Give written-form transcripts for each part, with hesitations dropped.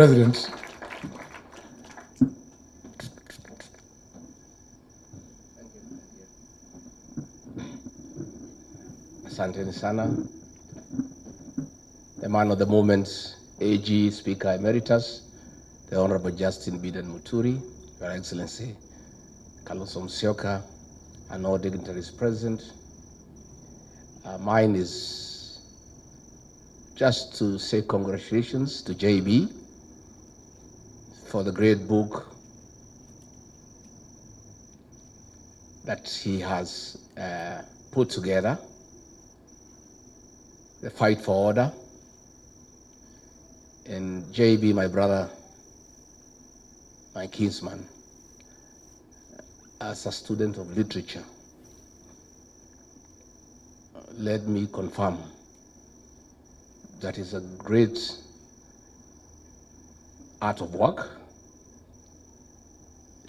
President, asanteni sana. The man of the moment, AG Speaker Emeritus, the Honorable Justin Biden Muturi, Your Excellency Kalonzo Musyoka, and all dignitaries present. Mine is just to say congratulations to JB for the great book that he has put together, The Fight for Order. And JB, my brother, my kinsman, as a student of literature, let me confirm that is a great art of work.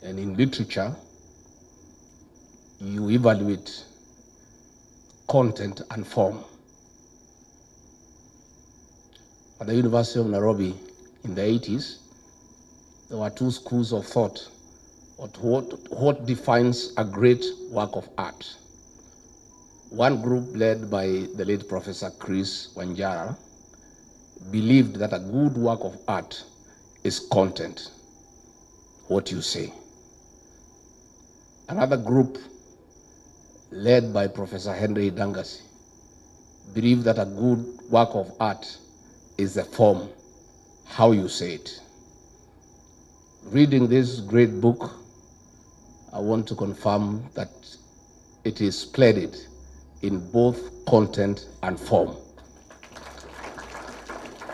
And in literature, you evaluate content and form. At the University of Nairobi in the 80s, there were two schools of thought on what defines a great work of art. One group led by the late Professor Chris Wanjara believed that a good work of art is content, what you say. Another group led by Professor Henry Dangasi believed that a good work of art is the form, how you say it. Reading this great book, I want to confirm that it is splendid in both content and form.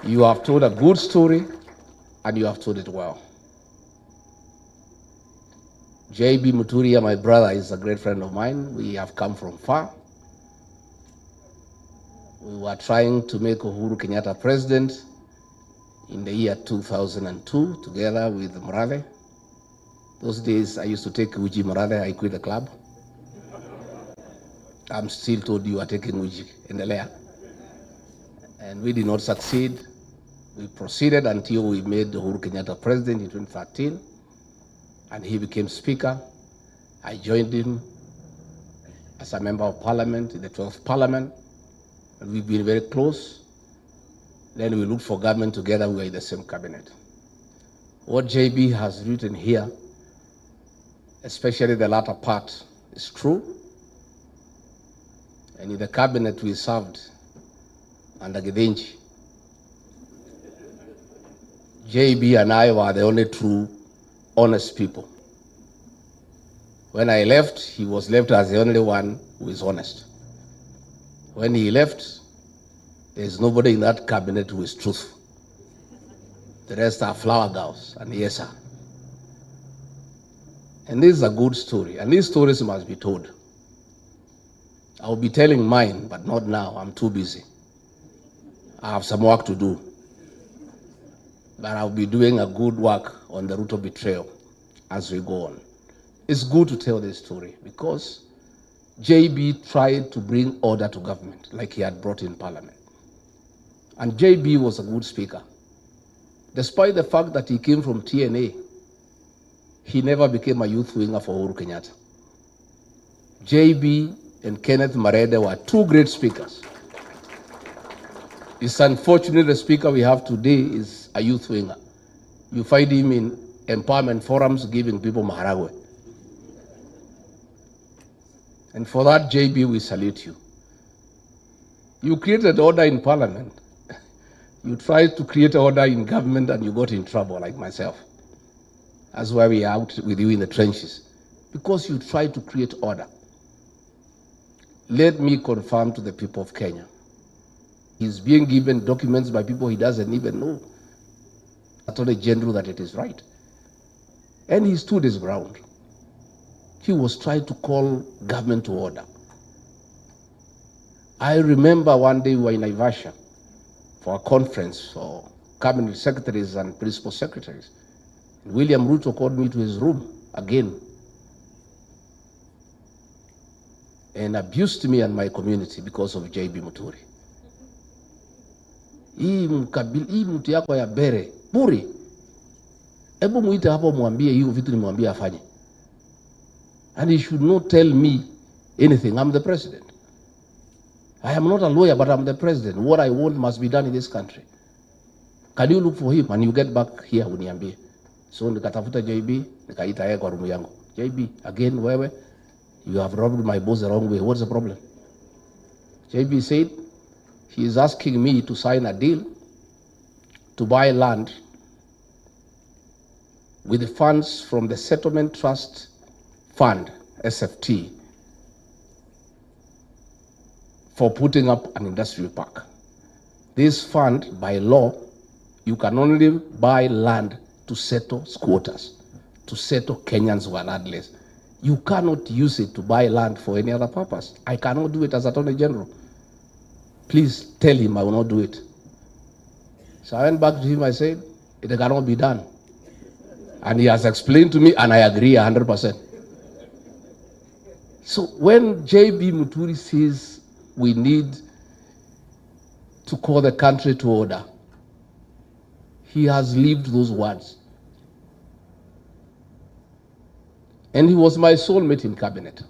You have told a good story and you have told it well. JB Muturi, my brother, is a great friend of mine. We have come from far. We were trying to make Uhuru Kenyatta president in the year 2002 together with Murathe. Those days I used to take Uji Murathe. I quit the club. I'm still told you are taking Uji in the layer. And we did not succeed. We proceeded until we made Uhuru Kenyatta president in 2013. And he became speaker. I joined him as a member of parliament in the 12th parliament. And we've been very close. Then we looked for government together. We were in the same cabinet. What JB has written here, especially the latter part, is true. And in the cabinet we served under Githinji, JB and I were the only true honest people. When I left, he was left as the only one who is honest. When he left, there is nobody in that cabinet who is truthful. The rest are flower girls and yes sir. And this is a good story, and these stories must be told. I will be telling mine, but not now. I'm too busy. I have some work to do. But I'll be doing a good work on the Ruto betrayal as we go on. It's good to tell this story because JB tried to bring order to government like he had brought in parliament. And JB was a good speaker. Despite the fact that he came from TNA, he never became a youth winger for Uhuru Kenyatta. JB and Kenneth Marede were two great speakers. It's unfortunate the speaker we have today is a youth winger. You find him in empowerment forums giving people maharagwe. And for that, JB, we salute you. You created order in parliament. You tried to create order in government and you got in trouble like myself. That's why we are out with you in the trenches. Because you tried to create order. Let me confirm to the people of Kenya. He's being given documents by people he doesn't even know. Attorney General that it is right. And he stood his ground. He was trying to call government to order. I remember one day we were in Naivasha for a conference for cabinet secretaries and principal secretaries. William Ruto called me to his room again and abused me and my community because of JB Muturi. Hii mtu yako ya bere, puri, Hebu muite hapo mwambie hiyo vitu nimwambie afanye. And he should not tell me anything. I'm the president. I am not a lawyer, but I'm the president. What I want must be done in this country. Can you look for him and you get back here uniambie? So nikatafuta JB, nikaita yeye kwa room yangu. JB, again wewe, you have rubbed my boss the wrong way. What's the problem? JB said he is asking me to sign a deal to buy land with the funds from the Settlement Trust Fund, SFT, for putting up an industrial park. This fund, by law, you can only buy land to settle squatters, to settle Kenyans who are landless. You cannot use it to buy land for any other purpose. I cannot do it as Attorney General. Please tell him I will not do it. So I went back to him, I said, it cannot be done. And he has explained to me, and I agree 100%. So when J.B. Muturi says we need to call the country to order, he has lived those words. And he was my soulmate in cabinet,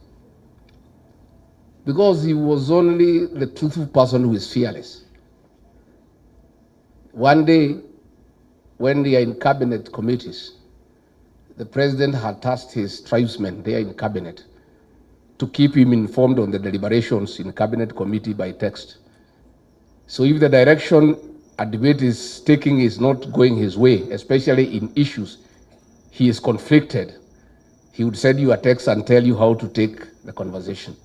because he was only the truthful person who is fearless. One day, when they are in cabinet committees, the president had tasked his tribesmen there in cabinet to keep him informed on the deliberations in cabinet committee by text. So if the direction a debate is taking is not going his way, especially in issues he is conflicted, he would send you a text and tell you how to take the conversation.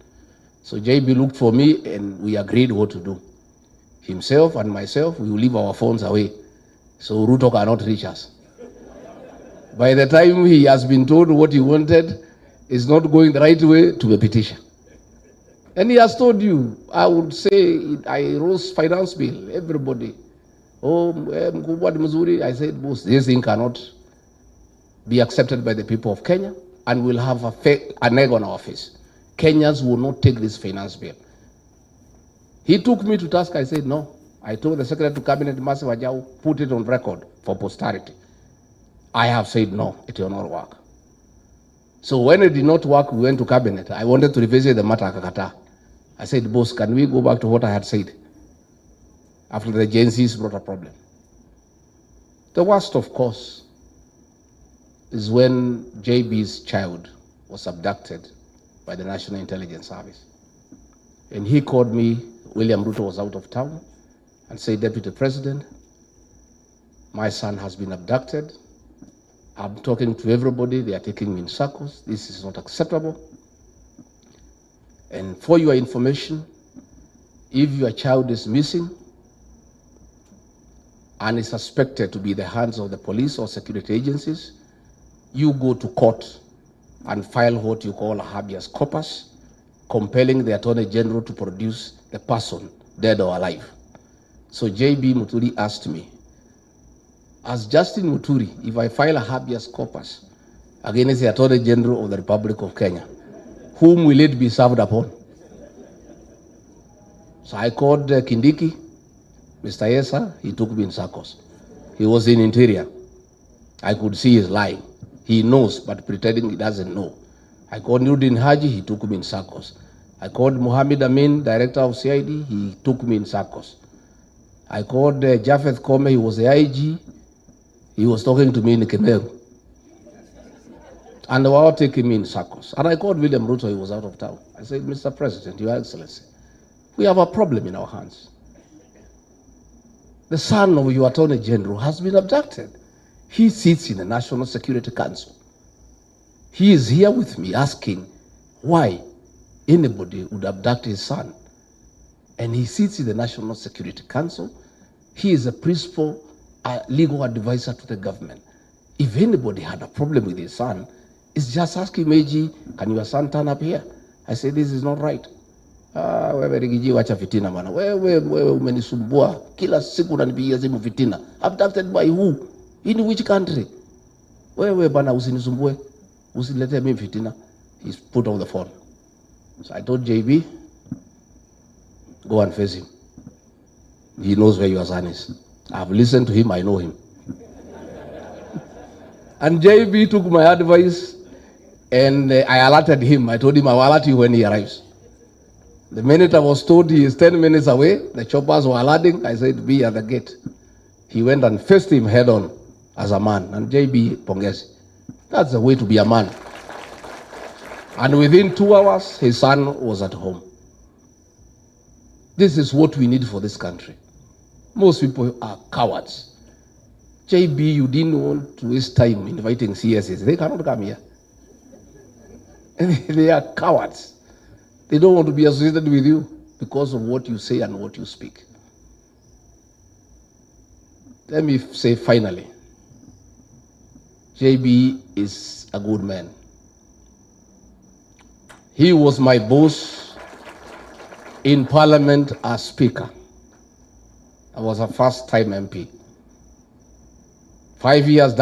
So JB looked for me and we agreed what to do. Himself and myself, we will leave our phones away so Ruto cannot reach us. By the time he has been told what he wanted is not going the right way, to a petition. And he has told you, I would say, I rose finance bill, everybody. Oh, Mkubwa Mzuri, I said, boss, this thing cannot be accepted by the people of Kenya, and we'll have an egg on our face. Kenyans will not take this finance bill. He took me to task. I said, no. I told the Secretary to Cabinet, Massive AJAABU, put it on record for posterity. I have said, no, it will not work. So when it did not work, we went to Cabinet. I wanted to revisit the matter, Kakata. I said, boss, can we go back to what I had said after the agencies brought a problem? The worst, of course, is when JB's child was abducted by the National Intelligence Service. And he called me, William Ruto was out of town, and said, Deputy President, my son has been abducted. I'm talking to everybody, they are taking me in circles. This is not acceptable. And for your information, if your child is missing and is suspected to be in the hands of the police or security agencies, you go to court and file what you call a habeas corpus, compelling the Attorney General to produce the person, dead or alive. So JB Muturi asked me, as Justin Muturi, if I file a habeas corpus against the Attorney General of the Republic of Kenya, whom will it be served upon? So I called Kindiki, Mr. Yesa, he took me in circles. He was in Interior. I could see he's lying. He knows, but pretending he doesn't know. I called Nudin Haji, he took me in circles. I called Mohammed Amin, Director of CID, he took me in circles. I called Japheth Kome, he was the IG, he was talking to me in Kemeru. And they were all taking me in circles. And I called William Ruto, he was out of town. I said, Mr. President, Your Excellency, we have a problem in our hands. The son of your Attorney General has been abducted. He sits in the National Security Council. He is here with me asking why anybody would abduct his son. And he sits in the National Security Council. He is a principal legal advisor to the government. If anybody had a problem with his son, it's just asking Meji, can your son turn up here? I said, this is not right. Wewe Rigiji, wacha fitina bana. Wewe umenisumbua. Kila siku unanipigia simu fitina. Abducted by who? In which country? Wewe bana usinisumbue. Usilete mimi fitina. He's put on the phone. So I told JB, go and face him. He knows where your son is. I've listened to him, I know him. And JB took my advice and I alerted him. I told him I will alert you when he arrives. The minute I was told he is 10 minutes away, the choppers were alerting, I said, be at the gate. He went and faced him head on as a man. And JB Pongezi, that's the way to be a man. And within 2 hours, his son was at home. This is what we need for this country. Most people are cowards. JB, you didn't want to waste time inviting CSs. They cannot come here. They are cowards. They don't want to be associated with you because of what you say and what you speak. Let me say finally, JB is a good man. He was my boss in Parliament as Speaker. I was a first-time MP. 5 years